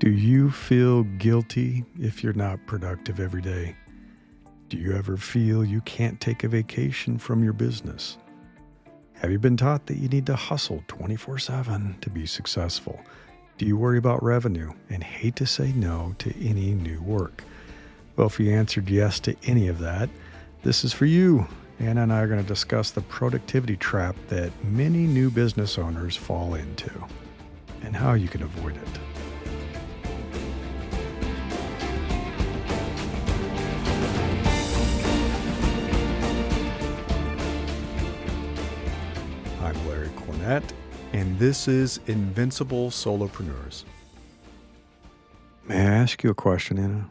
Do you feel guilty if you're not productive every day? Do you ever feel you can't take a vacation from your business? Have you been taught that you need to hustle 24/7 to be successful? Do you worry about revenue and hate to say no to any new work? Well, if you answered yes to any of that, this is for you. Anna and I are going to discuss the productivity trap that many new business owners fall into and how you can avoid it. I'm Larry Cornett, and this is Invincible Solopreneurs. May I ask you a question, Anna?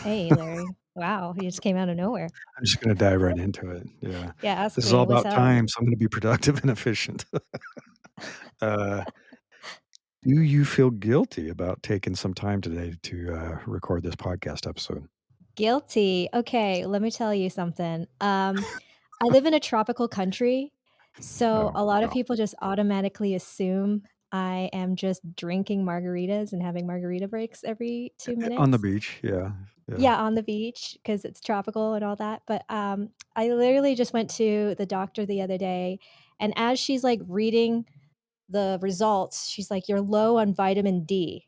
Hey, Larry. Wow, you just came out of nowhere. I'm just going to dive right into it. Yeah. Yeah, ask This is all me. What's about up? time, so I'm going to be productive and efficient. uh, do you feel guilty about taking some time today to record this podcast episode? Guilty. Okay, let me tell you something. I live in a tropical country, so Oh, a lot of wow. people just automatically assume I am just drinking margaritas and having margarita breaks every 2 On the minutes. beach. Yeah. Yeah. Yeah, on the beach because it's tropical and all that, but, I literally just went to the doctor the other day, and as she's, like, reading the results, she's like, "You're low on vitamin D."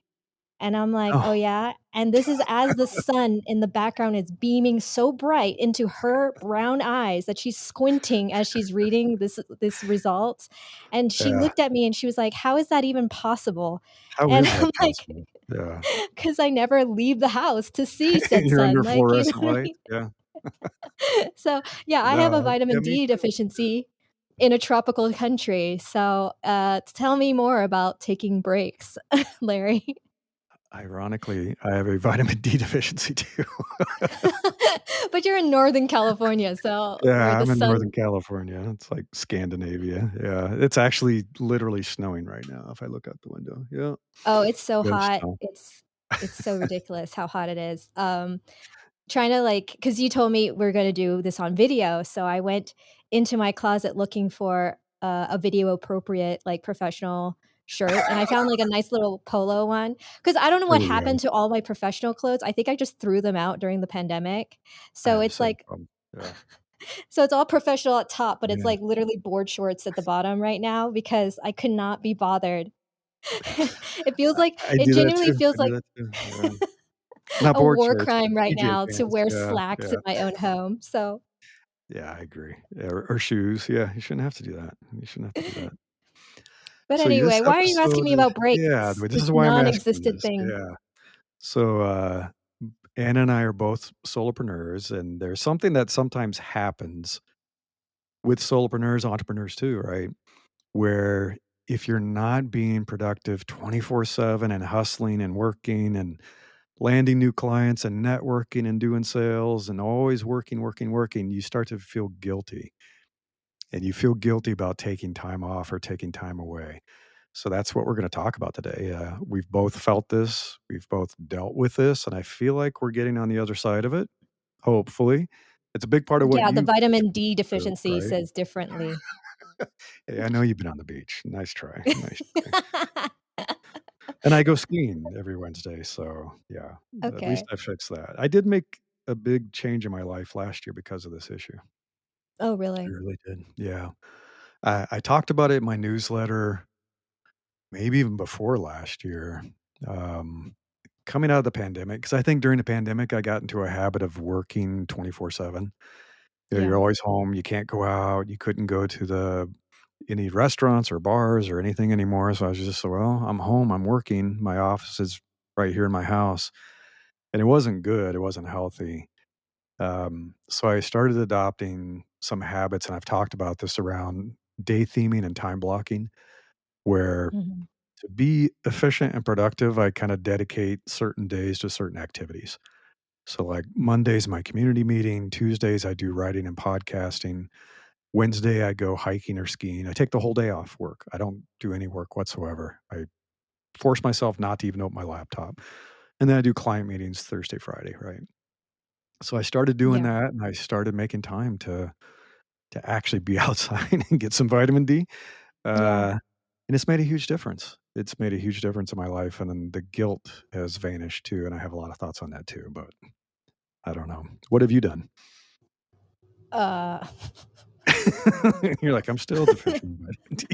And I'm like, "Oh, Oh, yeah?" And this is as the sun in the background is beaming so bright into her brown eyes that she's squinting as she's reading this results, and she yeah. looked at me and she was like, "How is that even possible?" How And is that I'm like, possible? Yeah. "'Cause I never leave the house to see said You're sun," under like, you know fluorescent what I light. mean? Yeah. So, yeah, I have a No. Yeah, vitamin me D too. deficiency in a tropical country, so, tell me more about taking breaks, Larry. Ironically, I have a vitamin D deficiency too. But you're in Northern California, so where Yeah, the I'm in Northern sun California. It's like Scandinavia. Yeah, it's actually literally snowing right now if I look out the window. Yeah, oh, it's so there's hot. snow. It's so ridiculous how hot it is. Trying to, like, because you told me we're gonna do this on video, so I went into my closet looking for a video appropriate, like, professional shirt, and I found, like, a nice little polo one. Because I don't know There what you go. happened to all my professional clothes. I think I just threw them out during the pandemic. I So have the it's same like problem. Yeah, so it's all professional at top, but it's, yeah. like, literally board shorts at the bottom right now because I could not be bothered. It feels I like I it do that genuinely too. I feels do like that too. Yeah. Not a board war shorts, but crime right PJ now to pants. wear Yeah, slacks in yeah. my own home, so Yeah, I agree. Yeah, or shoes. Yeah, you shouldn't have to do that. You shouldn't have to do that. but So this anyway, why are you asking episode me is about yeah, breaks? this This is why I'm asking non-existent this. thing. Yeah. So, Anna and I are both solopreneurs, and there's something that sometimes happens with solopreneurs, entrepreneurs too, right? Where if you're not being productive 24/7 and hustling and working and landing new clients and networking and doing sales and always working, working, working, you start to feel guilty. And you feel guilty about taking time off or taking time away. So that's what we're going to talk about today. We've both felt this, we've both dealt with this, and I feel like we're getting on the other side of it. Hopefully, it's a big part of what Yeah, the you vitamin D do, deficiency right? says differently. Hey, I know you've been on the beach. Nice try, nice try. And I go skiing every Wednesday, so yeah, at least Okay. I fixed that. I did make a big change in my life last year because of this issue. Oh, I really? really did. Yeah, I talked about it in my newsletter maybe even before last year, um, coming out of the pandemic, because I think during the pandemic, I got into a habit of working 24/7. You know, you're Yeah. always home, you can't go out, you couldn't go to any restaurants or bars or anything anymore, so I was just, "Well, I'm home, I'm working, my office is right here in my house," and it wasn't good, it wasn't healthy. So I started adopting some habits, and I've talked about this around day theming and time blocking, where Mhm. to be efficient and productive, I kinda dedicate certain days to certain activities. So, like, Monday's my community meeting, Tuesdays, I do writing and podcasting, Wednesday, I go hiking or skiing. I take the whole day off work. I don't do any work whatsoever. I force myself not to even open my laptop, and then I do client meetings Thursday, Friday, right? So I started doing Yeah. that, and I started making time to actually be outside and get some vitamin D. Yeah. Uh and it's made a huge difference. It's made a huge difference in my life, and then the guilt has vanished too, and I have a lot of thoughts on that too, but I don't know. What have you done? Uh, You're like, "I'm still deficient in vitamin D."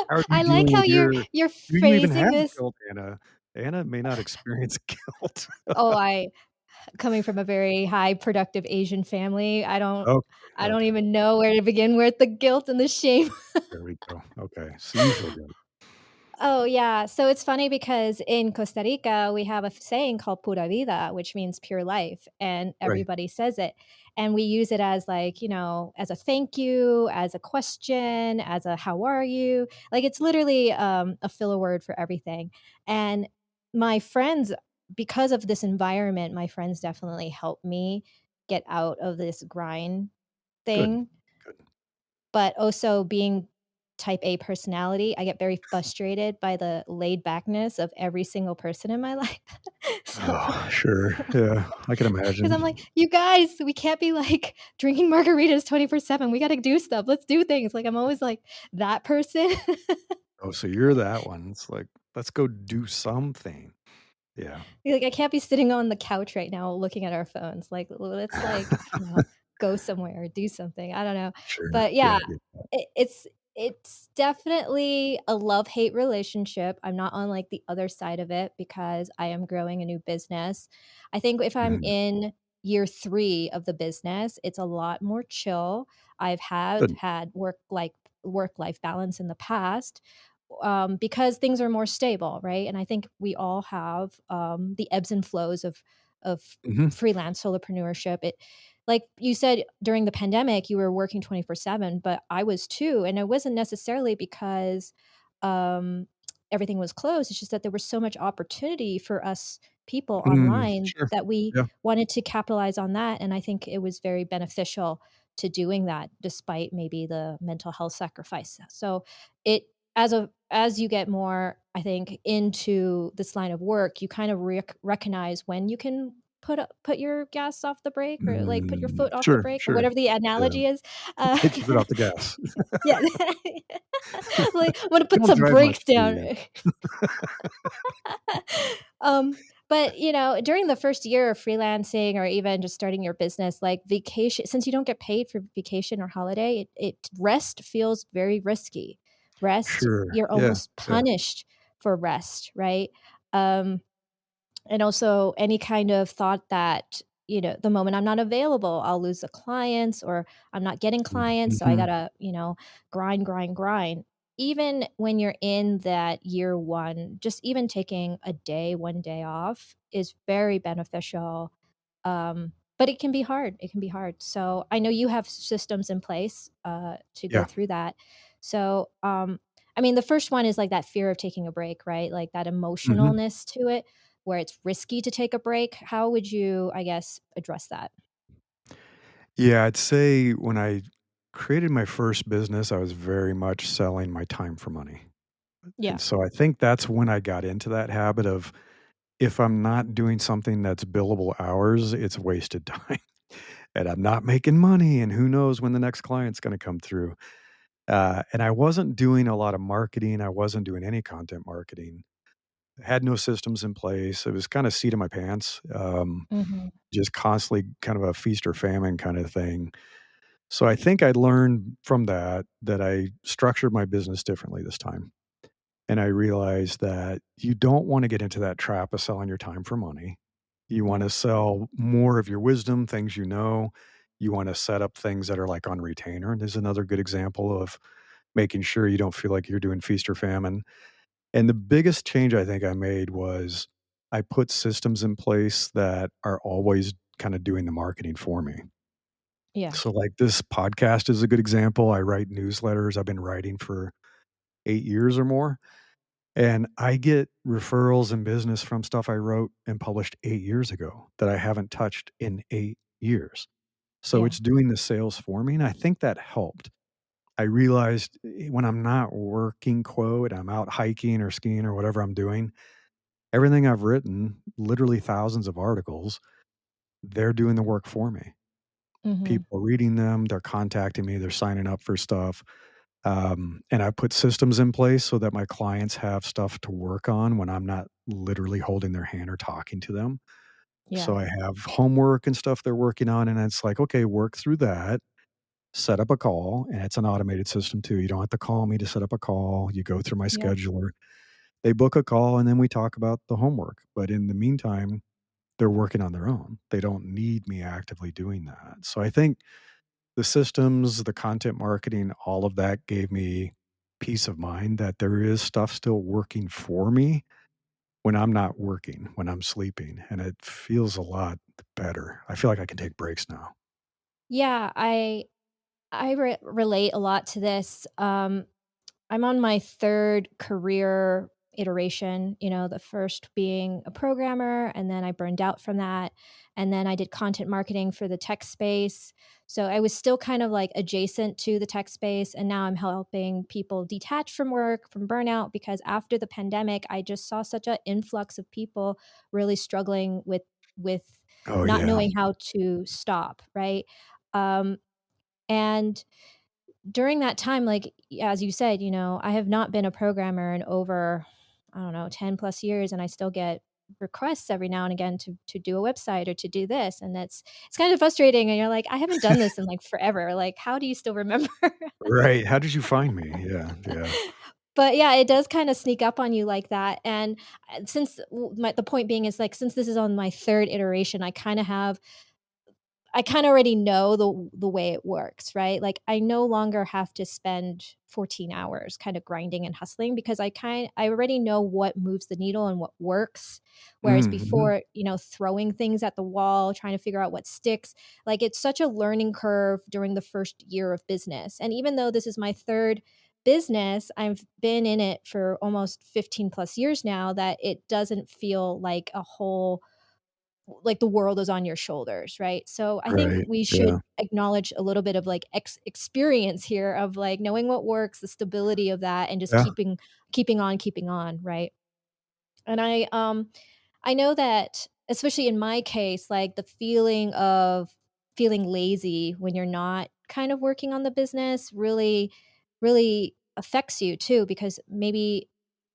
How are you I like dealing how with you're your you're do you even phrasing have this. guilt, Anna? Anna may not experience guilt. Oh, I coming from a very high productive Asian family, Okay, I don't okay. even know where to begin with the guilt and the shame. There we go. Okay, so you feel good. Oh, yeah. So it's funny because in Costa Rica, we have a saying called pura vida, which means pure life, and Right. everybody says it. And we use it as like, as a thank you, as a question, as a how are you? Like it's literally a filler word for everything. And my friends, because of this environment, my friends definitely helped me get out of this grind Good, thing. good. But also being type A personality, I get very frustrated by the laid backness of every single person in my life. So Oh, sure. Yeah, I can 'cause I'm like, imagine. "You guys, we can't be, like, drinking margaritas 24/7. We gotta do stuff. Let's do things." Like, I'm always, like, that person. Oh, so you're that one. It's like, "Let's go do something." Yeah. Like, I can't be sitting on the couch right now looking at our phones. Like, let's, like, I don't know, go somewhere or do something. I don't know. Sure. But Yeah, yeah, I get that. it's definitely a love-hate relationship. I'm not on, like, the other side of it because I am growing a new business. I think if I'm Mhm. in year 3 of the business, it's a lot more chill. Good. Had work-life balance in the past, because things are more stable, right? And I think we all have the ebbs and flows of Mhm. freelance solopreneurship. It, like you said, during the pandemic, you were working 24/7, but I was too, and it wasn't necessarily because um, everything was closed. It's just that there was so much opportunity for us people Mm, online sure. that we Yeah. wanted to capitalize on that, and I think it was very beneficial to doing that despite maybe the mental health sacrifice. So it as you get more, I think, into this line of work, you kind of recognize when you can put your gas off the brake or, like, put your foot off the Sure, brake or sure. whatever the Yeah. analogy is. Uh, Take your foot off the gas. yeah. Like, "I'm gonna put Don't some drive much, brakes down." please. Um, but, during the first year of freelancing or even just starting your business, like, vacation since you don't get paid for vacation or holiday, it rest feels very risky. Rest, Sure. you're Yeah, almost yeah. punished for rest, right? Um and also any kind of thought that, the moment I'm not available, I'll lose the clients or I'm not getting clients, so I Mhm. gotta, grind, grind, grind. Even when you're in that year 1, just even taking a day, 1 day off is very beneficial, but it can be hard, it can be hard. So, I know you have systems in place, to go Yeah. through that. So, I mean, the first one is, like, that fear of taking a break, right? Like, that Mhm. emotionalness to it where it's risky to take a break. How would you, I guess, address that? Yeah, I'd say when I created my first business, I was very much selling my time for money. And Yeah. so I think that's when I got into that habit of if I'm not doing something that's billable hours, it's wasted time. And I'm not making money, and who knows when the next client's gonna come through. And I wasn't doing a lot of marketing, I wasn't doing any content marketing. Had no systems in place, it was kinda seat of my pants, Mhm. just constantly kind of a feast or famine kinda thing. So I think I learned from that, that I structured my business differently this time. And I realized that you don't wanna get into that trap of selling your time for money. You Yeah. wanna sell more of your wisdom, things you know. You wanna set up things that are, like, on retainer, and there's another good example of making sure you don't feel like you're doing feast or famine. And the biggest change I think I made was I put systems in place that are always kinda doing the marketing for me. Yeah. So, like, this podcast is a good example. I write newsletters. I've been writing for 8 years or more, and I get referrals and business from stuff I wrote and published 8 years ago that I haven't touched in 8 years. So Yeah. it's doing the sales for me, and I think that helped. I realized when I'm not working, quote, I'm out hiking or skiing or whatever I'm doing, everything I've written, literally thousands of articles, they're doing the work for me. Mhm. People are reading them, they're contacting me, they're signing up for stuff. And I put systems in place so that my clients have stuff to work on when I'm not literally holding their hand or talking to them. Yeah. So I have homework and stuff they're working on, and it's like, "Okay, work through that, set up a call," and it's an automated system too. You don't have to call me to set up a call. You go through my Yep. scheduler. They book a call, and then we talk about the homework. But in the meantime, they're working on their own. They don't need me actively doing that. So I think the systems, the content marketing, all of that gave me peace of mind that there is stuff still working for me when I'm not working, when I'm sleeping, and it feels a lot better. I feel like I can take breaks now. Yeah, I relate a lot to this. I'm on my 3rd career iteration, the first being a programmer, and then I burned out from that, and then I did content marketing for the tech space. So I was still kind of, like, adjacent to the tech space, and now I'm helping people detach from work, from burnout, because after the pandemic, I just saw such an influx of people really struggling with Oh, not yeah. knowing how to stop, right? Um, and during that time, like, as you said, I have not been a programmer in over, I don't know, 10 plus years, and I still get requests every now and again to do a website or to do this, and it's kind of frustrating, and you're like, "I haven't done this in, like, forever, like, how do you still remember?" Right. How did you find me? Yeah, yeah. But, yeah, it does kinda sneak up on you like that, and, since w my the point being is, like, since this is on my 3rd iteration, I kinda already know the way it works, right? Like, I no longer have to spend 14 hours kinda grinding and hustling because I already know what moves the needle and what works, whereas Mhm. before, throwing things at the wall, trying to figure out what sticks, like, it's such a learning curve during the first year of business, and even though this is my 3rd business, I've been in it for almost 15 plus years now, that it doesn't feel like the world is on your shoulders, right? So I think Right. we Yeah. should acknowledge a little bit of like experience here of like knowing what works, the stability of that, and just Yeah. keeping on, right? And I know that especially in my case, like the feeling of feeling lazy when you're not kind of working on the business really affects you too, because maybe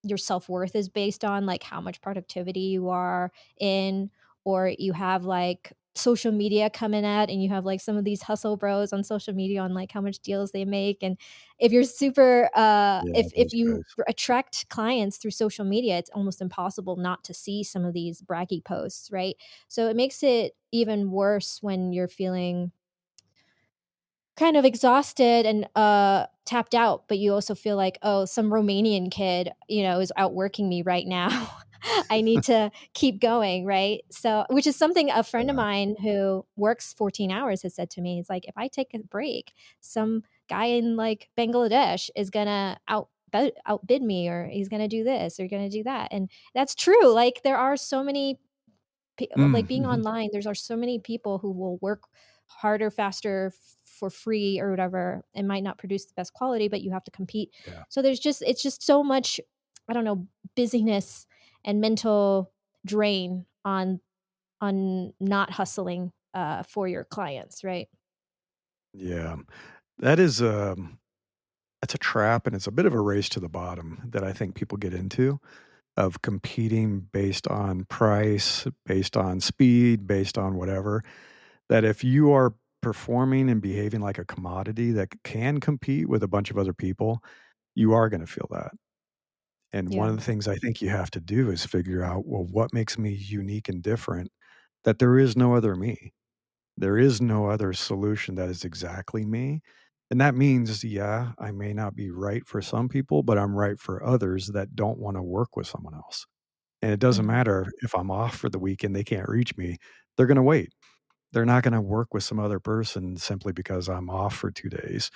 your self-worth is based on like how much productivity you are in, or you have like social media coming at and you have like some of these hustle bros on social media on like how much deals they make, and if you're super Yeah, if those you guys. attract clients through social media, it's almost impossible not to see some of these braggy posts, right? So it makes it even worse when you're feeling kind of exhausted and, tapped out, but you also feel like, "Oh, some Romanian kid, is outworking me right now. I need to keep going," right? So which is something a friend of Yeah. mine who works 14 hours has said to me. It's like, "If I take a break, some guy in, like, Bangladesh is gonna outbid me, or he's gonna do this or gonna do that," and that's true. Like, there are so many like being Mhm. online, there's are so many people who will work harder, faster for free or whatever, and might not produce the best quality, but you have to compete. Yeah. So it's just so much, I don't know, busyness and mental drain on not hustling for your clients, right? Yeah. That is, that's a trap, and it's a bit of a race to the bottom that I think people get into, of competing based on price, based on speed, based on whatever. That if you are performing and behaving like a commodity that can compete with a bunch of other people, you are gonna feel that. And one Yeah. of the things I think you have to do is figure out, well, what makes me unique and different that there is no other me. There is no other solution that is exactly me. And that means, yeah, I may not be right for some people, but I'm right for others that don't want to work with someone else. And it doesn't Mhm. matter if I'm off for the weekend, they can't reach me. They're going to wait. They're not going to work with some other person simply because I'm off for 2 days,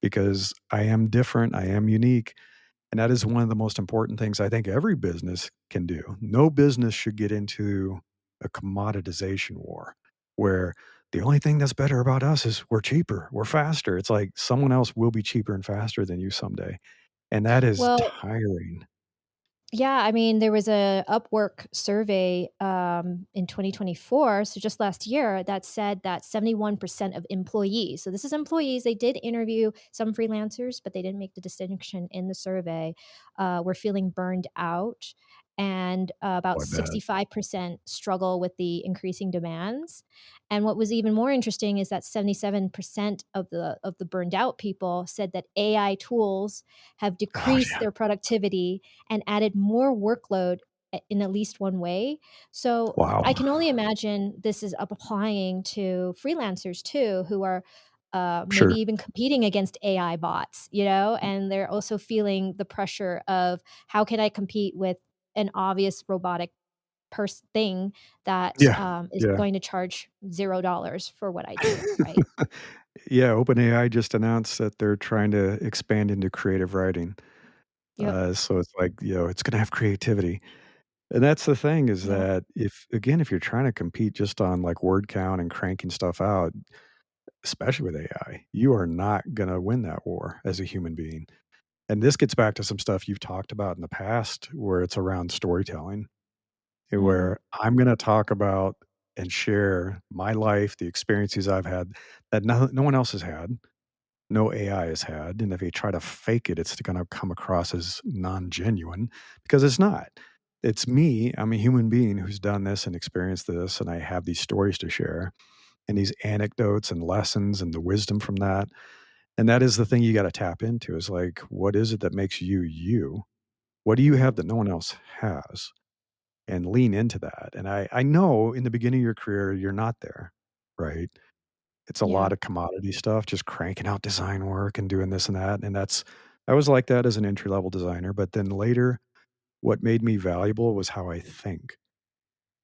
because I am different. I am unique. And that is one of the most important things I think every business can do. No business should get into a commoditization war where the only thing that's better about us is we're cheaper, we're faster. It's like someone else will be cheaper and faster than you someday. And that is Well, tiring. Yeah, I mean, there was a Upwork survey in 2024, so just last year, that said that 71% of employees, so this is employees, they did interview some freelancers, but they didn't make the distinction in the survey, were feeling burned out. And Oh, about I bet. 65% struggle with the increasing demands. And what was even more interesting is that 77% of the burned out people said that AI tools have Oh, decreased yeah. their productivity and added more workload in at least one way. So Wow. I can only imagine this is applying to freelancers too, who are maybe Sure. even competing against AI bots, you know, and they're also feeling the pressure of how can I compete with an obvious robotic thing that Yeah. is Yeah. going to charge $0 for what I do, right? Yeah, OpenAI just announced that they're trying to expand into creative writing. Yep. So it's like, it's gonna have creativity. And that's the thing is Yeah. that if you're trying to compete just on, like, word count and cranking stuff out, especially with AI, you are not gonna win that war as a human being. And this gets back to some stuff you've talked about in the past where it's around storytelling, Mm, where I'm gonna talk about and share my life, the experiences I've had that no one else has had, no AI has had, and if you try to fake it, it's gonna come across as non-genuine because it's not. It's me, I'm a human being who's done this and experienced this, and I have these stories to share, and these anecdotes and lessons and the wisdom from that, and that is the thing you gotta tap into is, like, what is it that makes you you? What do you have mm, that no one else has? And lean into that, and I know in the beginning of your career, you're not there, right? It's a lot yeah. of commodity stuff, just cranking out design work and doing this and that, and I was like that as an entry level designer, but then later, what made me valuable was how I think,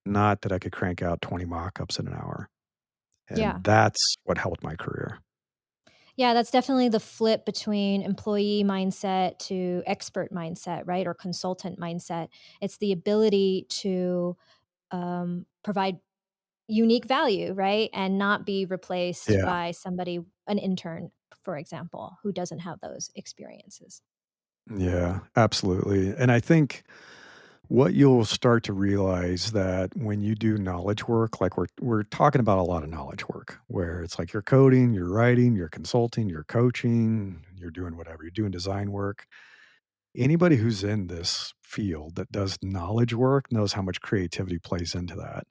not that I could crank out 20 mock-ups in an hour, Yeah. and that's what helped my career. Yeah, that's definitely the flip between employee mindset to expert mindset, right? Or consultant mindset. It's the ability to provide unique value, right? And not be replaced Yeah, by somebody, an intern, for example, who doesn't have those experiences. yeah, absolutely, and I think what you'll start to realize that when you do knowledge work, like we're talking about a lot of knowledge work, where it's like you're coding, you're writing, you're consulting, you're coaching, you're doing whatever, you're doing design work. Anybody who's in this field that does knowledge work knows how much creativity plays into that.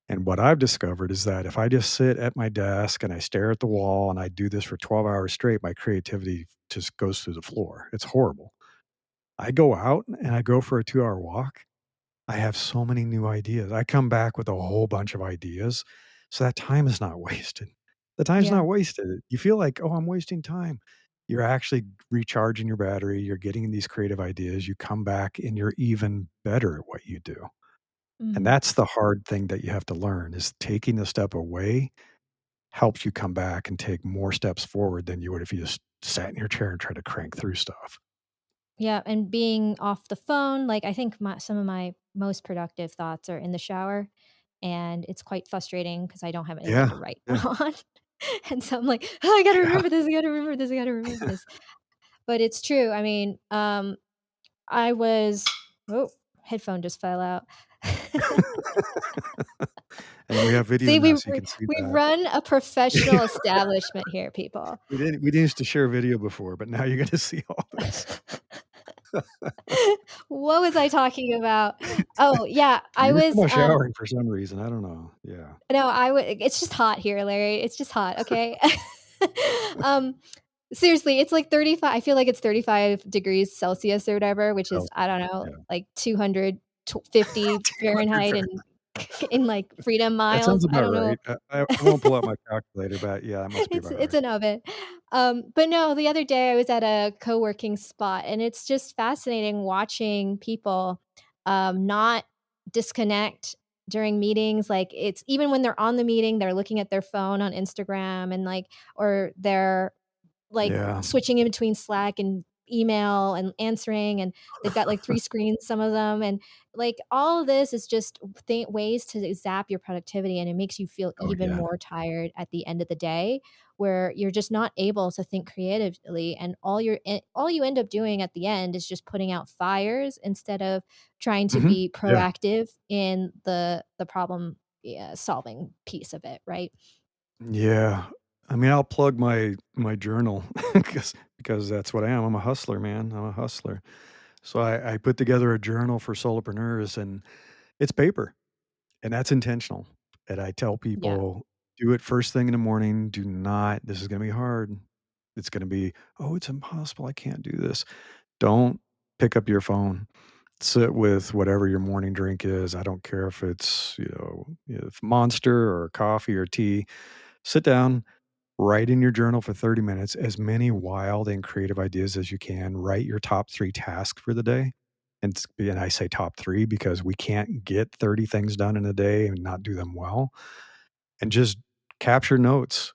And what I've discovered is that if I just sit at my desk and I stare at the wall and I do this for 12 hours straight, my creativity just goes through the floor. It's horrible. I go out and I go for a 2-hour walk. I have so many new ideas. I come back with a whole bunch of ideas, so that time is not wasted. The time's Yeah. not wasted. You feel like, "Oh, I'm wasting time." You're actually recharging your battery, you're getting these creative ideas, you come back and you're even better at what you do. And Mm. that's the hard thing that you have to learn is taking the step away helps you come back and take more steps forward than you would if you just sat in your chair and tried to crank through stuff. Yeah, and being off the phone, like, I think some of my most productive thoughts are in the shower, and it's quite frustrating because I don't have anything Yeah, to write yeah, on. And so I'm like, "Oh, I gotta yeah. remember this, I gotta remember this, I gotta remember this." But it's true, I mean, I was oh, headphone just fell out. And we have video See, now, we so you we can see we that. run a professional establishment here, people. We didn't used to share video before, but now you're gonna see all this. What was I talking about? Oh, yeah, I You were talking was, about showering for some reason, I don't know. Yeah. no, it's just hot here, Larry, it's just hot, okay? Um, seriously, it's like 35, I feel like it's 35 degrees Celsius or whatever, which is, I Celsius, don't know, yeah. like 250 200 Fahrenheit Fahr and in, like, freedom That sounds miles, I about don't know. right. I won't pull out my calculator, but yeah, that must be about It's right. an oven. But no, the other day I was at a co-working spot, and it's just fascinating watching people, not disconnect during meetings, like, it's even when they're on the meeting, they're looking at their phone on Instagram and, like, or they're, like, Yeah. switching in between Slack and email and answering, and they've got, like, 3 screens, some of them, and, like, all of this is just ways to zap your productivity, and it makes you feel Oh, even yeah. more tired at the end of the day, where you're just not able to think creatively, and all you end up doing at the end is just putting out fires instead of trying to Mhm. be Yeah. proactive in the problem, yeah, solving piece of it, right? Yeah. I mean, I'll plug my journal because that's what I am. I'm a hustler, man. I'm a hustler. So I put together a journal for solopreneurs, and it's paper, and that's intentional. And I tell Yeah. people, do it first thing in the morning. Do not, this is going to be hard. It's going to be, oh, it's impossible. I can't do this. Don't pick up your phone. Sit with whatever your morning drink is. I don't care if it's, if Monster or coffee or tea. Sit down, write in your journal for 30 minutes as many wild and creative ideas as you can. Write your top 3 tasks for the day. And I say top 3 because we can't get 30 things done in a day and not do them well. And just capture notes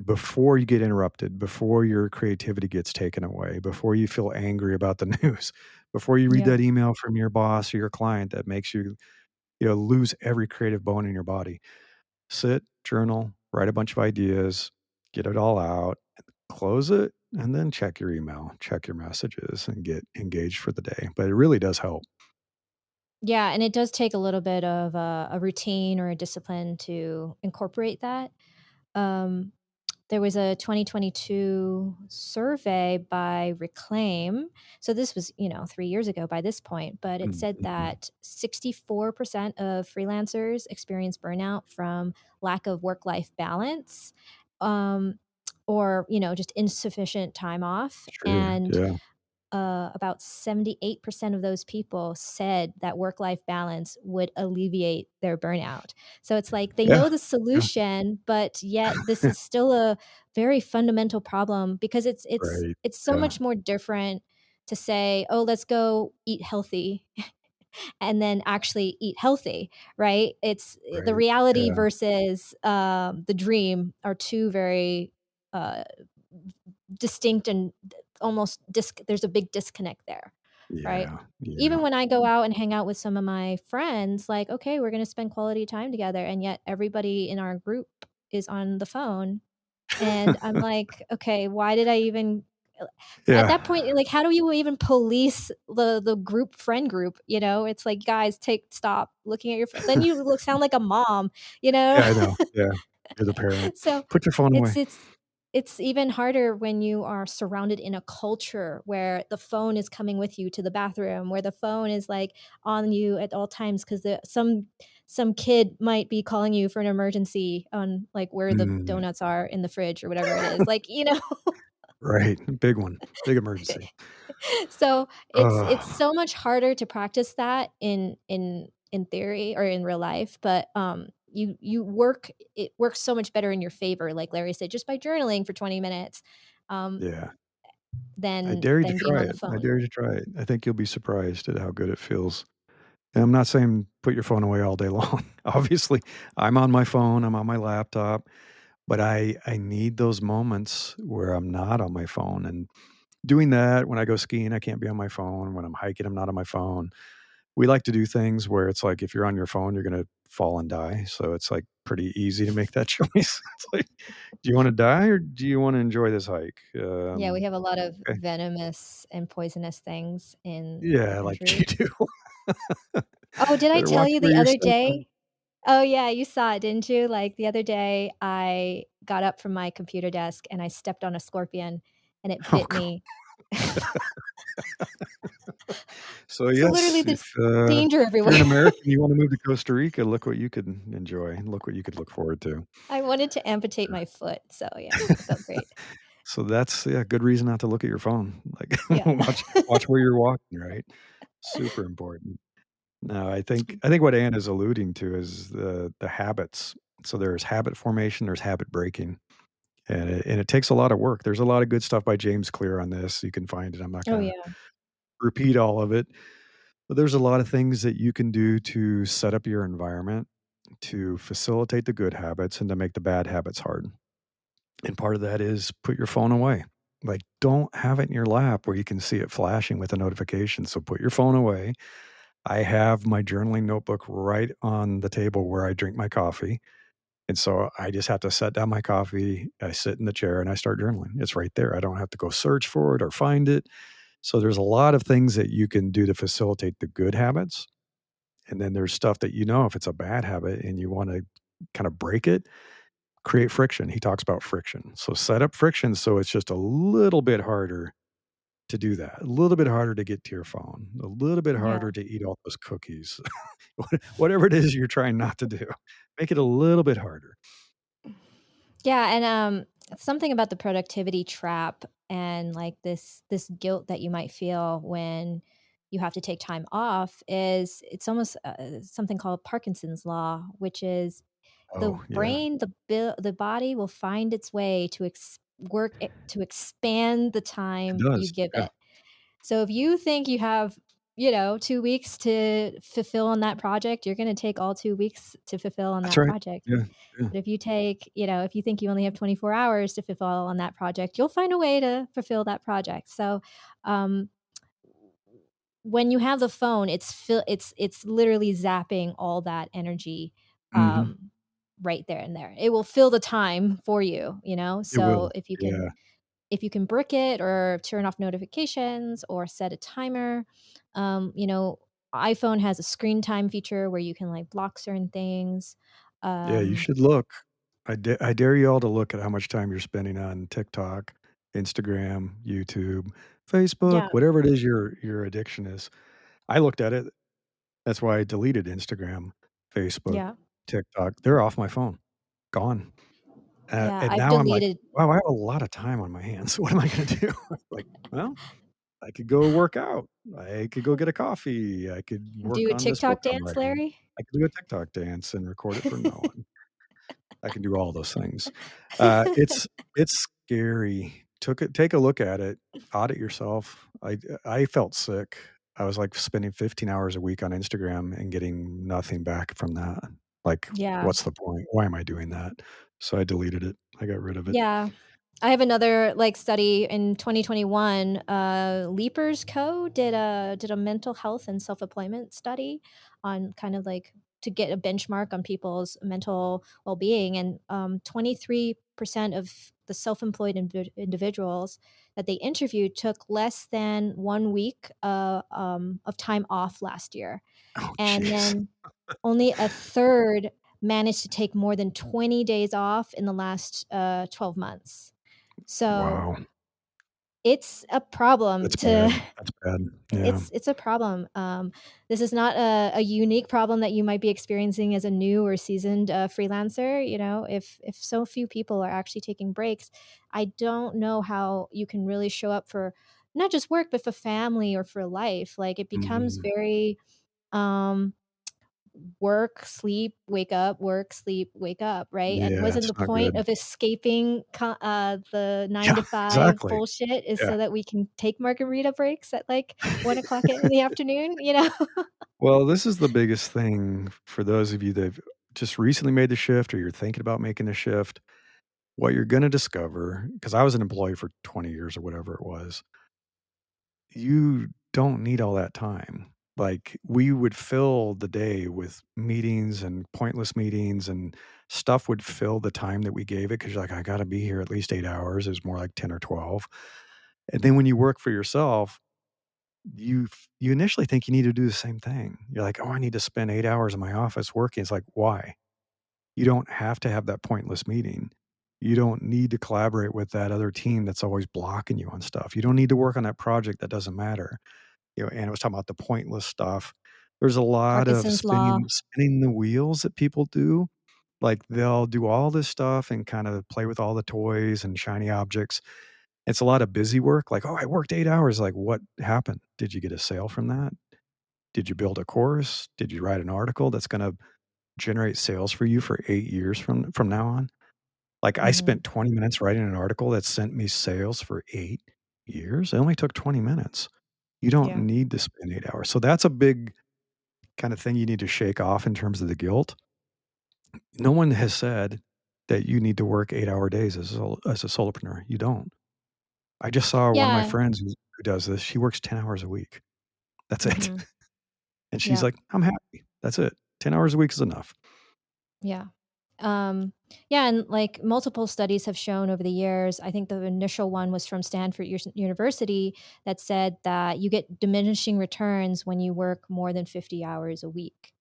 before you get interrupted, before your creativity gets taken away, before you feel angry about the news, before you read Yeah. that email from your boss or your client that makes you, lose every creative bone in your body. Sit, journal, write a bunch of ideas, get it all out, close it, and then check your email, check your messages, and get engaged for the day. But it really does help. Yeah, and it does take a little bit of a routine or a discipline to incorporate that. Um, there was a 2022 survey by Reclaim. So this was, 3 years ago by this point, but it said Mhm. that 64% of freelancers experience burnout from lack of work-life balance, um, or, just insufficient time off, Sure. and Yeah. about 78% of those people said that work life balance would alleviate their burnout. So it's like they Yeah. know the Yeah. solution, but yet this is still a very fundamental problem because Right. it's so Yeah. much more different to say, "Oh, let's go eat healthy," and then actually eat healthy, right? It's the Right. reality Yeah. versus the dream are two very uh, distinct and almost there's a big disconnect there, right? Yeah. Yeah. Even when I go out and hang out with some of my friends, like, okay, we're going to spend quality time together. And yet everybody in our group is on the phone. And I'm like, okay, why did I even at Yeah. that point, like, how do you even police the friend group? It's like, guys, stop looking at your phone. Then you sound like a mom, you know? Yeah, I know. Yeah. You're the parent. So, Put your phone it's away. it's it's even harder when you are surrounded in a culture where the phone is coming with you to the bathroom, where the phone is, like, on you at all times 'cause some kid might be calling you for an emergency on, like, where the Mm. donuts are in the fridge or whatever it is, like, Right. Big one. Big emergency. So, it's Ugh. so much harder to practice that in theory or in real life, but, it works so much better in your favor, like Larry said, just by journaling for 20 minutes, um, Yeah. I than dare you to being try on the it. I phone. dare you to try it. I think you'll be surprised at how good it feels. And I'm not saying put your phone away all day long. Obviously, I'm on my phone, I'm on my laptop, but I need those moments where I'm not on my phone, and doing that when I go skiing, I can't be on my phone. When I'm hiking, I'm not on my phone. We like to do things where it's like if you're on your phone, you're gonna fall and die, so it's, like, pretty easy to make that choice. It's like, "Do you wanna die or do you wanna enjoy this hike?" Yeah, we have a lot of Okay. venomous and poisonous things in our Yeah, like you country. do. Oh, did I Better tell watch you where the you're other stepping. day. Oh, yeah, you saw it, didn't you? Like, the other day, I got up from my computer desk and I stepped on a scorpion and it Oh, bit god. me. So, So, literally, yes, there's danger if everywhere. you're an American, you wanna move to Costa Rica, look what you could enjoy, and look what you could look forward to. I wanted to amputate my foot, so, yeah, it felt great. So that's, yeah, good reason not to look at your phone. Like, Yeah. watch where you're walking, right? Super important. No, I think what Ann is alluding to is the habits. So there's habit formation, there's habit breaking, and it takes a lot of work. There's a lot of good stuff by James Clear on this. You can find it. I'm not Oh, gonna yeah. repeat all of it, but there's a lot of things that you can do to set up your environment to facilitate the good habits and to make the bad habits hard. And part of that is put your phone away. Like, don't have it in your lap where you can see it flashing with a notification, so put your phone away. I have my journaling notebook right on the table where I drink my coffee, and so I just have to set down my coffee, I sit in the chair, and I start journaling. It's right there. I don't have to go search for it or find it. So there's a lot of things that you can do to facilitate the good habits, and then there's stuff that if it's a bad habit and you wanna kinda break it, create friction. He talks about friction. So set up friction so it's just a little bit harder to do that, a little bit harder to get to your phone, a little bit Yeah. harder to eat all those cookies. Whatever it is you're trying not to do, make it a little bit harder. Yeah, and, something about the productivity trap and, like, this guilt that you might feel when you have to take time off is it's almost, something called Parkinson's law, which is the Oh, yeah. brain, the body will find its way to to expand the It time you does. give Yeah. it. So if you think you have, 2 weeks to fulfill on that project, you're gonna take all 2 weeks to fulfill on That's that right. project. Yeah, yeah. But if you take, if you think you only have 24 hours to fulfill on that project, you'll find a way to fulfill that project. So, um, when you have the phone, it's literally zapping all that energy, Mhm. um, right there and there. It will fill the time for you, It So will. Yeah. if you can brick it or turn off notifications or set a timer, iPhone has a screen time feature where you can like block certain things. Yeah, you Um, should look. I dare you all to look at how much time you're spending on TikTok, Instagram, YouTube, Facebook, yeah, whatever it is your addiction is. I looked at it. That's why I deleted Instagram, Facebook, yeah, TikTok. They're off my phone, gone. yeah. And I've now I'm like, deleted "Wow, I have a lot of time on my hands. What am I gonna do?" Like, well, I could go work out. I could go get a coffee. I could do work a on this book TikTok I'm dance, writing. Larry. I could do a TikTok dance and record it for no one. I can do all those things. It's scary. Take a look at it, audit yourself. I felt sick. I was, like, spending 15 hours a week on Instagram and getting nothing back from that. Like, Yeah. what's the point? Why am I doing that? So I deleted it. I got rid of it. Yeah. I have another, like, study in 2021, Leapers Co. did a mental health and self-employment study on kind of, like to get a benchmark on people's mental well-being, and, 23% of the self-employed individuals that they interviewed took less than 1 week, of time off last year, Oh, and jeez. then only a third managed to take more than 20 days off in the last, 12 months. So, Wow. it's a problem That's to bad. That's bad. Yeah. it's a problem. This is not a unique problem that you might be experiencing as a new or seasoned, freelancer, if so few people are actually taking breaks, I don't know how you can really show up for not just work, but for family or for life, like, it becomes Mhm. very, um work, sleep, wake up, work, sleep, wake up, right? And Yeah, wasn't it's the not point good. of escaping the 9 Yeah, to 5 exactly. bullshit is Yeah. so that we can take margarita breaks at, like, 1 o'clock in the afternoon, you know? Well, this is the biggest thing for those of you that just recently made the shift or you're thinking about making the shift. What you're gonna discover, because I was an employee for 20 years or whatever it was, you don't need all that time. Like, we would fill the day with meetings and pointless meetings, and stuff would fill the time that we gave it. Because 'cause you're like, "I gotta be here at least 8 hours." It was more like 10 or 12. And then when you work for yourself, you initially think you need to do the same thing. You're like, "Oh, I need to spend 8 hours in my office working." It's like, "Why?" You don't have to have that pointless meeting. You don't need to collaborate with that other team that's always blocking you on stuff. You don't need to work on that project that doesn't matter. And I was talking about the pointless stuff. There's a lot of Parkinson's law. spinning the wheels that people do. Like, they'll do all this stuff and kind of play with all the toys and shiny objects. It's a lot of busy work, like, "Oh, I worked 8 hours." Like, what happened? Did you get a sale from that? Did you build a course? Did you write an article that's gonna generate sales for you for 8 years from now on? Like, I Mhm. spent 20 minutes writing an article that sent me sales for 8 years. It only took 20 minutes. You don't Yeah. need to spend 8 hours. So that's a big kind of thing you need to shake off in terms of the guilt. No one has said that you need to work 8-hour days as a solopreneur. You don't. I just saw one of my Yeah. friends who does this. She works 10 hours a week. That's it. Mhm. And she's Yeah. like, "I'm happy. That's it. 10 hours a week is enough." Yeah. Yeah, and like multiple studies have shown over the years, I think the initial one was from Stanford University that said that you get diminishing returns when you work more than 50 hours a week.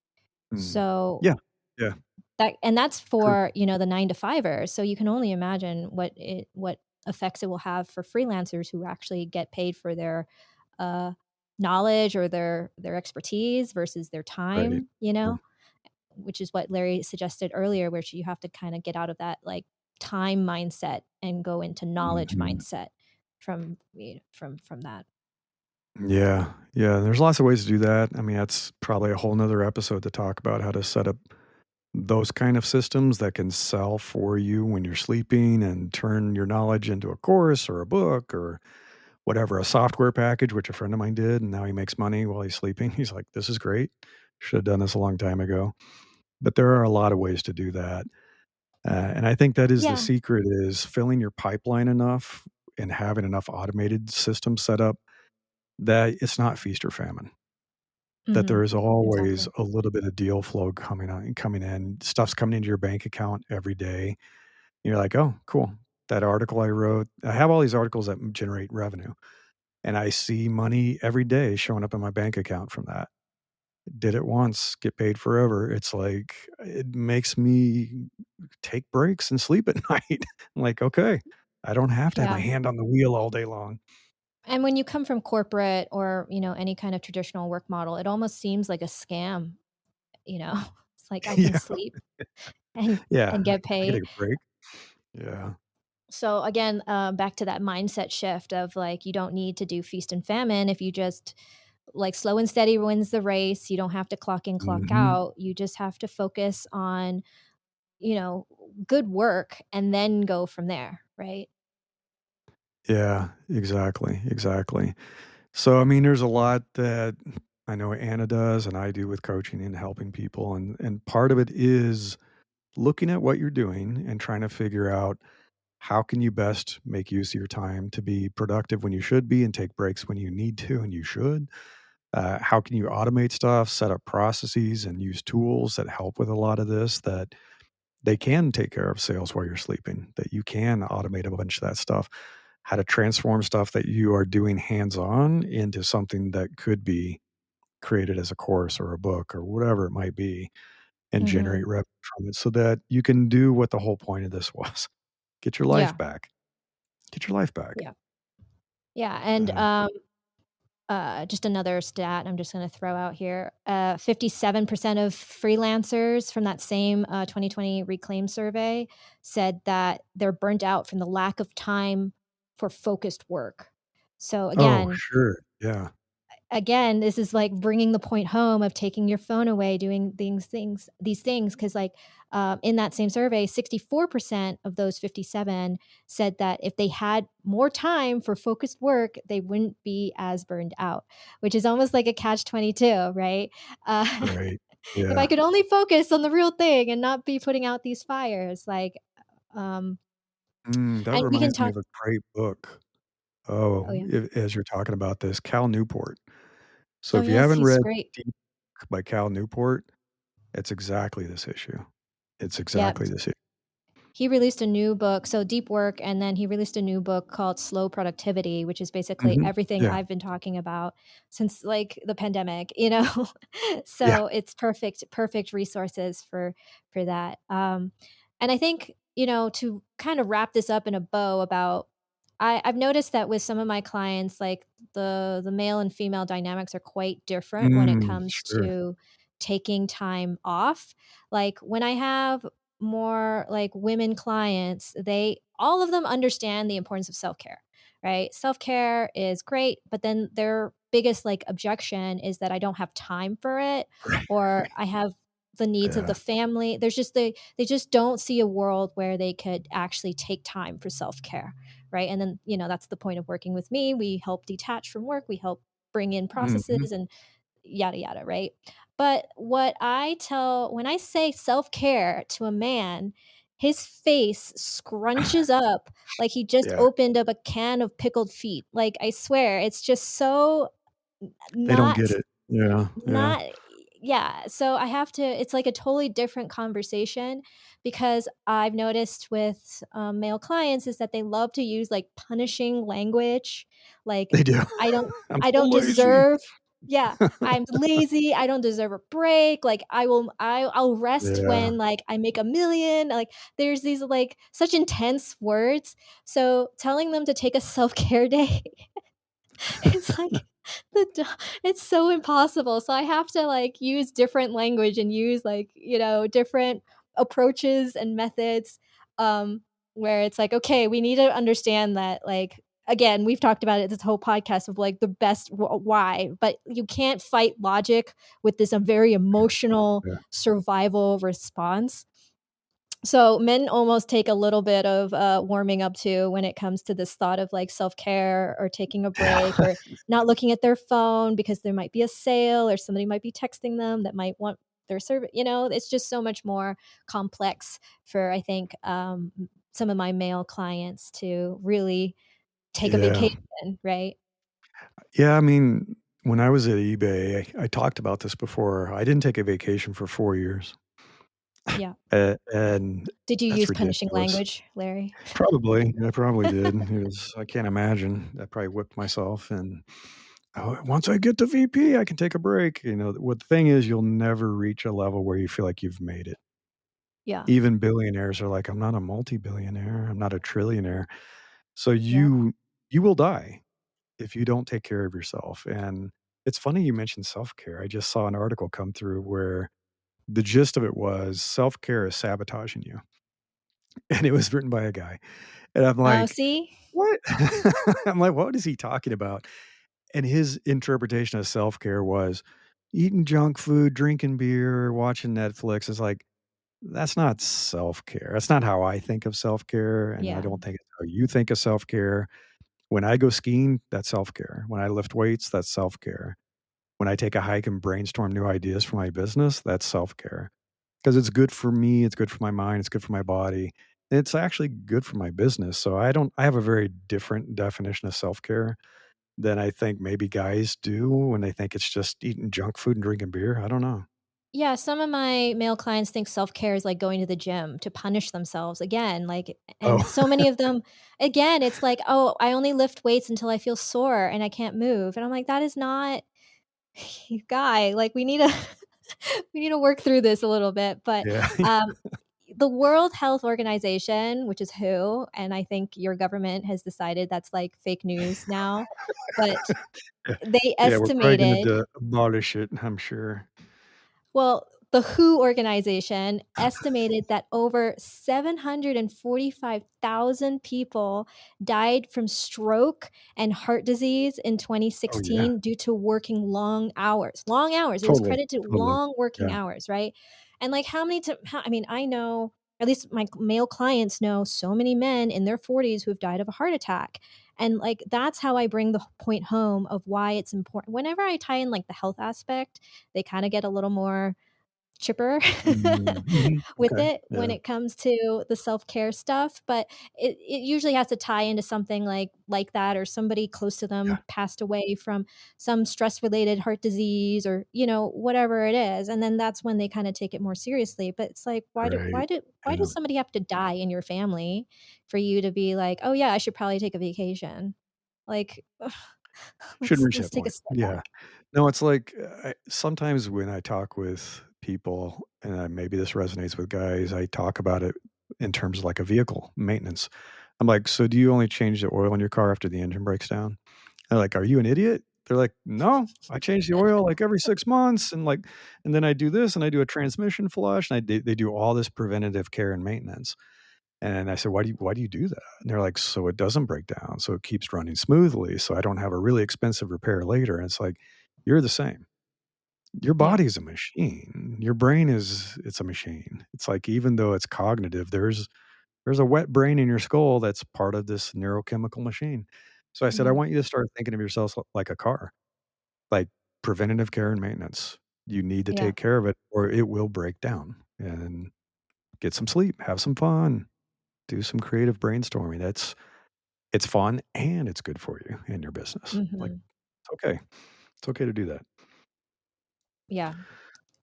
Mm. So Yeah. Yeah. that's True. for, the 9 to 5ers. So you can only imagine what effects it will have for freelancers who actually get paid for their uh knowledge or their expertise versus their Right. time, Yeah. which is what Larry suggested earlier, where you have to kind of get out of that like time mindset and go into knowledge Mhm. mindset from that. Yeah. Yeah. There's lots of ways to do that. I mean, that's probably a whole nother episode to talk about how to set up those kind of systems that can sell for you when you're sleeping and turn your knowledge into a course or a book or whatever, a software package, which a friend of mine did, and now he makes money while he's sleeping. He's like, "This is great. Should have done this a long time ago." But there are a lot of ways to do that. And I think that is the Yeah. secret is filling your pipeline enough and having enough automated systems set up that it's not feast or famine, that there Mhm. is always Exactly. a little bit of deal flow coming in. Stuff's coming into your bank account every day. You're like, "Oh, cool. That article I wrote." I have all these articles that generate revenue, and I see money every day showing up in my bank account from that. Did it once, get paid forever. It's like, it makes me take breaks and sleep at night. I'm like, "Okay, I don't have to have my Yeah. hand on the wheel all day long." And when you come from corporate or, any kind of traditional work model, it almost seems like a scam, you know? It's like I can Yeah, sleep and yeah. get I can paid. take a break. Yeah. So again, back to that mindset shift of like you don't need to do feast and famine if you just like slow and steady wins the race. You don't have to clock in, clock Mhm. out. You just have to focus on, you know, good work and then go from there, right? Yeah, exactly, exactly. So, I mean, there's a lot that I know Anna does and I do with coaching and helping people, and part of it is looking at what you're doing and trying to figure out how can you best make use of your time to be productive when you should be and take breaks when you need to and you should. How can you automate stuff, set up processes, and use tools that help with a lot of this that they can take care of sales while you're sleeping, that you can automate a bunch of that stuff, how to transform stuff that you are doing hands on into something that could be created as a course or a book or whatever it might be and Mhm. generate revenue from it so that you can do what the whole point of this was. Get your life Yeah. back. Get your life back. Yeah. Yeah, and, Uh, just another stat I'm just gonna throw out here, 57% of freelancers from that same, 2020 Reclaim survey said that they're burnt out from the lack of time for focused work. So, oh, again, sure. Yeah. this is like bringing the point home of taking your phone away, doing these things. Because, like, in that same survey, 64% of those 57 said that if they had more time for focused work, they wouldn't be as burned out, which is almost like a catch 22, right? Right. If I Yeah. could only focus on the real thing and not be putting out these fires, like, um, That and we can reminds me talk. of a great book. Oh, Oh, yeah. as you're talking about this, Cal Newport. So Oh, if you yes, haven't he's read great. Deep by Cal Newport, it's exactly this issue. It's Yeah. exactly this issue. He released a new book, so Deep Work, and then he released a new book called Slow Productivity, which is basically Mhm. everything Yeah. I've been talking about since, like, the pandemic? Yeah. So it's perfect resources for that. And I think, to kind of wrap this up in a bow about I've noticed that with some of my clients, like, the male and female dynamics are quite different when it comes Sure. to taking time off. Like, when I have more like women clients, they all of them understand the importance of self-care, right? Self-care is great, but then their biggest like objection is that I don't have time for it Right, or right. I have the needs of Yeah. the family. There's just they just don't see a world where they could actually take time for self-care, right? And then, that's the point of working with me. We help detach from work, we help bring in Mhm. processes and yada yada, right? But what I tell when I say self-care to a man his face scrunches up like he just Yeah, opened up a can of pickled feet. Like, I swear, it's just so they don't get not it. Yeah, yeah. not yeah, so I have to it's like a totally different conversation because I've noticed with, male clients is that they love to use, like, punishing language, like, They do. "I don't "I'm I so don't lazy." deserve" yeah, "I'm lazy, I don't deserve a break, like, I'll rest Yeah, when, like, I make 1,000,000." Like, there's these, like, such intense words, so telling them to take a self-care day it's like the do it's so impossible, so I have to, like, use different language and use, like, different approaches and methods, where it's like, "Okay, we need to understand that," like again, we've talked about it this whole podcast of, like, the best why, but you can't fight logic with this, very emotional yeah. survival response. So men almost take a little bit of, warming up to when it comes to this thought of, like, self-care or taking a break Yeah. or not looking at their phone because there might be a sale or somebody might be texting them that might want their service. It's just so much more complex for, I think, some of my male clients to really take a Yeah. vacation, right? Yeah, I mean, when I was at eBay, I talked about this before. I didn't take a vacation for 4 years, Yeah. and Did you that's use punishing ridiculous. language, Larry? Probably, I probably did. It was I can't imagine. I probably whipped myself and, "Oh, once I get to VP, I can take a break." What the thing is you'll never reach a level where you feel like you've made it. Yeah. Even billionaires are like, "I'm not a multi-billionaire. I'm not a trillionaire." So Yep. you will die if you don't take care of yourself, and it's funny you mentioned self-care. I just saw an article come through where the gist of it was self-care is sabotaging you, and it was written by a guy, and I'm Oh, like, see? "What?" I'm like, "What is he talking about?" And his interpretation of self-care was eating junk food, drinking beer, watching Netflix. Is like, that's not self-care. That's not how I think of self-care, and I Yeah. don't think it's how you think of self-care. When I go skiing, that's self-care. When I lift weights, that's self-care. When I take a hike and brainstorm new ideas for my business, that's self-care. Because it's good for me, it's good for my mind, it's good for my body, and it's actually good for my business. So I have a very different definition of self-care than I think maybe guys do when they think it's just eating junk food and drinking beer. I don't know. Yeah, some of my male clients think self-care is like going to the gym to punish themselves again, like Oh, and so many of them again, it's like, "Oh, I only lift weights until I feel sore and I can't move." And I'm like, "That is not you guy, like, we need to we need to work through this a little bit." But, yeah. um, the World Health Organization, which is WHO, and I think your government has decided that's, like, fake news now, but Yeah, they yeah, we're probably gonna estimated abolish it, I'm sure. well, the WHO organization estimated that over 745,000 people died from stroke and heart disease in Oh, yeah. 2016 due to working long hours. Long hours. It was Totally, credited to totally. long working Yeah, hours, right? And like how many I mean, I know at least my male clients know so many men in their 40s who've died of a heart attack. And like that's how I bring the point home of why it's important. Whenever I tie in like the health aspect, they kind of get a little more chipper mm, mhm, with okay, it when yeah, it comes to the self-care stuff, but it usually has to tie into something like that or somebody close to yeah, them passed away from some stress-related heart disease or, whatever it is, and then that's when they kinda take it more seriously, but it's like, why do right, why do why yeah. does somebody have to die in your family for you to be like, "Oh, yeah, I should probably take a vacation?" Like, Shouldn't reach let's that take a point, step yeah. back. No, it's like, sometimes when I talk with people, and maybe this resonates with guys, I talk about it in terms of like a vehicle maintenance. I'm like, "So do you only change the oil in your car after the engine breaks down?" They're like, "Are you an idiot?" They're like, "No, I change the oil, like, every 6 months, and then I do this, and I do a transmission flush, and they do all this preventative care and maintenance." And I said, "Why do you do that?" And they're like, "So it doesn't break down, so it keeps running smoothly, so I don't have a really expensive repair later." And it's like, you're the same. Your Yeah, body's a machine. Your brain it's a machine. It's like even though it's cognitive, there's a wet brain in your skull that's part of this neurochemical machine. So I said, "I mhm, want you to start thinking of yourself like a car, like preventative care and maintenance. You need to yeah. take care of it or it will break down." And get some sleep, have some fun, do some creative brainstorming. It's fun and it's good for you and your business. Like, Mhm. it's okay. It's okay to do that. Yeah.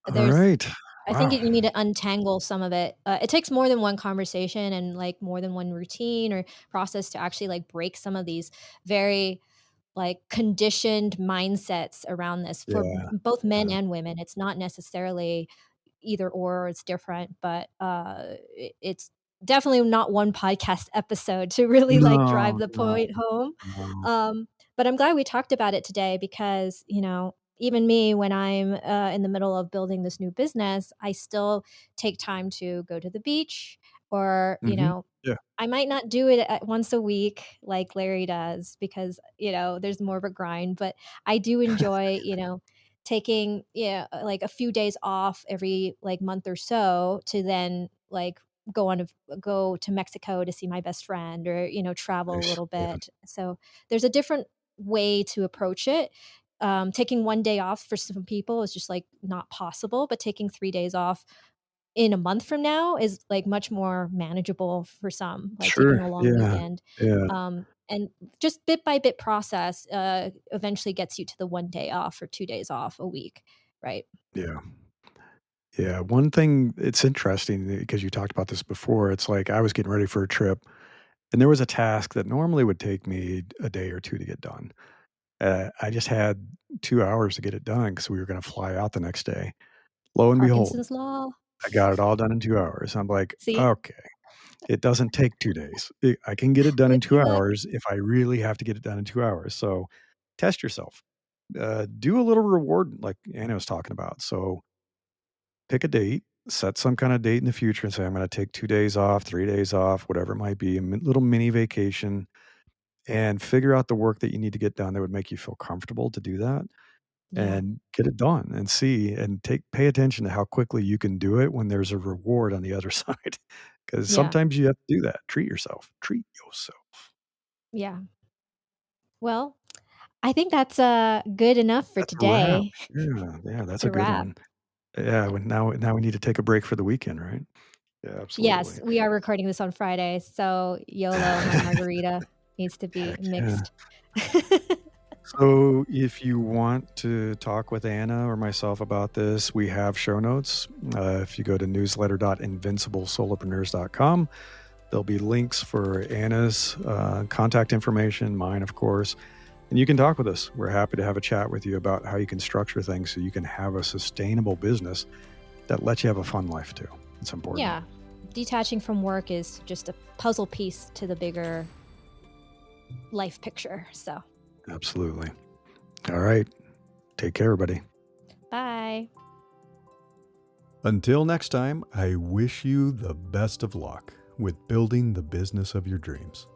All There's right. I think Wow. you need to untangle some of it. It takes more than one conversation and, like, more than one routine or process to actually, like, break some of these very, like, conditioned mindsets around this for Yeah. both men Yeah. and women. It's not necessarily either or, it's different, but, it's definitely not one podcast episode to really, like, drive No, the no, point home. no. But I'm glad we talked about it today because, even me, when I'm, in the middle of building this new business, I still take time to go to the beach or, Mhm. Yeah. I might not do it at once a week like Larry does because, there's more of a grind, but I do enjoy, taking, like a few days off every like month or so to then like go to Mexico to see my best friend or, travel a Nice. little Yeah. bit. So there's a different way to approach it. Taking one day off for some people is just like not possible, but taking 3 days off in a month from now is, like, much more manageable for some, like taking Sure. a long Yeah. weekend, Yeah. and just bit by bit process, eventually gets you to the 1 day off or 2 days off a week, right? Yeah. Yeah. One thing it's interesting because you talked about this before. It's like I was getting ready for a trip and there was a task that normally would take me a day or 2 to get done. I just had 2 hours to get it done because we were gonna fly out the next day. Lo and behold, Parkinson's law. I got it all done in 2 hours. I'm like, See? "Okay, it doesn't take 2 days. I can get it done in 2 Exactly. hours if I really have to get it done in 2 hours." So, test yourself. Do a little reward like Anna was talking about. So, pick a date, set some kinda date in the future and say, "I'm gonna take 2 days off, 3 days off," whatever it might be, a little mini vacation, and figure out the work that you need to get done that would make you feel comfortable to do that. Yeah, And get it done and see and pay attention to how quickly you can do it when there's a reward on the other side, because yeah, sometimes you have to do that. Treat yourself. Treat yourself. yeah. Well, I think that's, good enough for That's a wrap. today Yeah, yeah, that's a to good wrap. one. Yeah, now we need to take a break for the weekend, right? Yeah, Yes, absolutely. we are recording this on Friday, so YOLO, my margarita needs to be Heck yeah. mixed. So, if you want to talk with Anna or myself about this, we have show notes. If you go to newsletter.invinciblesolopreneurs.com, there'll be links for Anna's contact information, mine, of course, and you can talk with us. We're happy to have a chat with you about how you can structure things so you can have a sustainable business that lets you have a fun life too. It's important. Yeah. Detaching from work is just a puzzle piece to the bigger life picture. So, Absolutely. All right. Take care, everybody. bye. Until next time, I wish you the best of luck with building the business of your dreams.